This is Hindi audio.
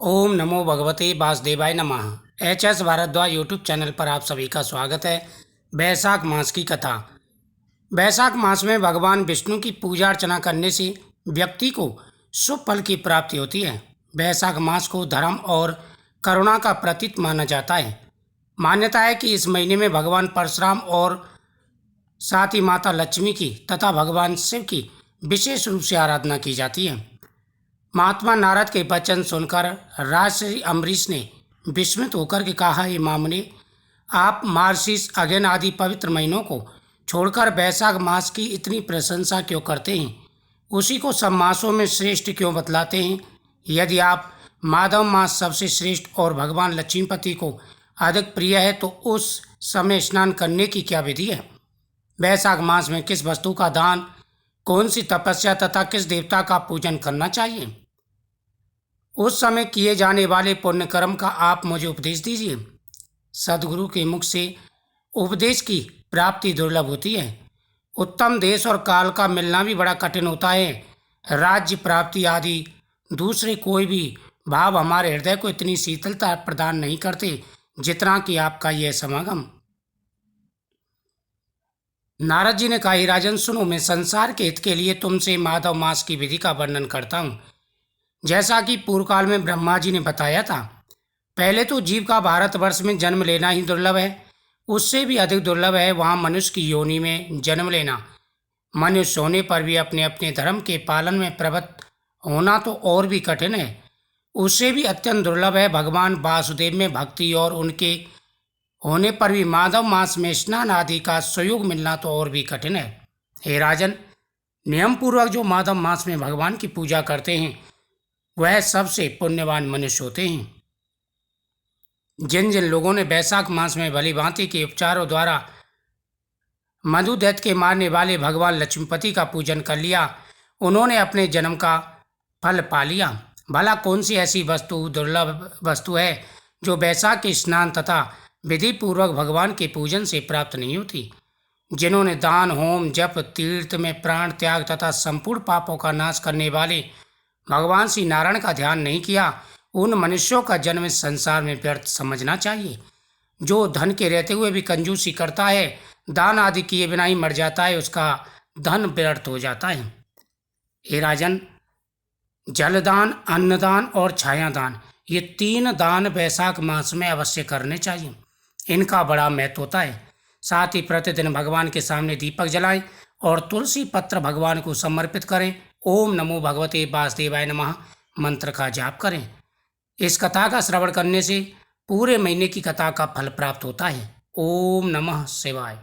ओम नमो भगवते वासुदेवाय नमः। एच भारद्वाज यूट्यूब चैनल पर आप सभी का स्वागत है। बैसाख मास की कथा। बैसाख मास में भगवान विष्णु की पूजा अर्चना करने से व्यक्ति को शुभ फल की प्राप्ति होती है। बैसाख मास को धर्म और करुणा का प्रतीक माना जाता है। मान्यता है कि इस महीने में भगवान परशुराम और साथ ही माता लक्ष्मी की तथा भगवान शिव की विशेष रूप से आराधना की जाती है। महात्मा नारद के वचन सुनकर राजर्षि अम्बरीश ने विस्मित होकर के कहा, हे मामुनि, आप मार्गशीर्ष अगहन आदि पवित्र महीनों को छोड़कर बैसाख मास की इतनी प्रशंसा क्यों करते हैं? उसी को सब मासों में श्रेष्ठ क्यों बतलाते हैं? यदि आप माधव मास सबसे श्रेष्ठ और भगवान लक्ष्मीपति को अधिक प्रिय है तो उस समय स्नान करने की क्या विधि है? बैसाख मास में किस वस्तु का दान, कौन सी तपस्या तथा किस देवता का पूजन करना चाहिए? उस समय किए जाने वाले पुण्य कर्म का आप मुझे उपदेश दीजिए। सदगुरु के मुख से उपदेश की प्राप्ति दुर्लभ होती है। उत्तम देश और काल का मिलना भी बड़ा कठिन होता है। राज्य प्राप्ति आदि दूसरे कोई भी भाव हमारे हृदय को इतनी शीतलता प्रदान नहीं करते जितना कि आपका यह समागम। नारद जी ने कहा, हे राजन सुनो, मैं संसार के हित के लिए तुमसे माधव मास की विधि का वर्णन करता हूँ। जैसा कि पूर्व काल में ब्रह्मा जी ने बताया था, पहले तो जीव का भारतवर्ष में जन्म लेना ही दुर्लभ है। उससे भी अधिक दुर्लभ है वहाँ मनुष्य की योनि में जन्म लेना। मनुष्य होने पर भी अपने अपने धर्म के पालन में प्रवृत्त होना तो और भी कठिन है। उससे भी अत्यंत दुर्लभ है भगवान वासुदेव में भक्ति, और उनके होने पर भी माधव मास में स्नान आदि का संयोग मिलना तो और भी कठिन है। हे राजन, नियम पूर्वक जो माधव मास में भगवान की पूजा करते हैं वह सबसे पुण्यवान मनुष्य होते हैं। जिन जिन लोगों ने बैसाख मास में भली भांति के उपचारों द्वारा मधु दैत्य के मारने वाले भगवान लक्ष्मीपति का पूजन कर लिया, उन्होंने अपने जन्म का फल पा लिया। भला कौन सी ऐसी वस्तु, दुर्लभ वस्तु है जो बैसाख के स्नान तथा विधि पूर्वक भगवान के पूजन से प्राप्त नहीं होती? जिन्होंने दान, होम, जप, तीर्थ में प्राण त्याग तथा संपूर्ण पापों का नाश करने वाले भगवान श्री नारायण का ध्यान नहीं किया, उन मनुष्यों का जन्म इस संसार में व्यर्थ समझना चाहिए। जो धन के रहते हुए भी कंजूसी करता है, दान आदि किए बिना ही मर जाता है, उसका धन व्यर्थ हो जाता है। हे राजन, जलदान, अन्नदान और छायादान, ये 3 दान बैसाख मास में अवश्य करने चाहिए। इनका बड़ा महत्व होता है। साथ ही प्रतिदिन भगवान के सामने दीपक जलाएं और तुलसी पत्र भगवान को समर्पित करें। ओम नमो भगवते वासुदेवाय नमः मंत्र का जाप करें। इस कथा का श्रवण करने से पूरे महीने की कथा का फल प्राप्त होता है। ओम नमः शिवाय।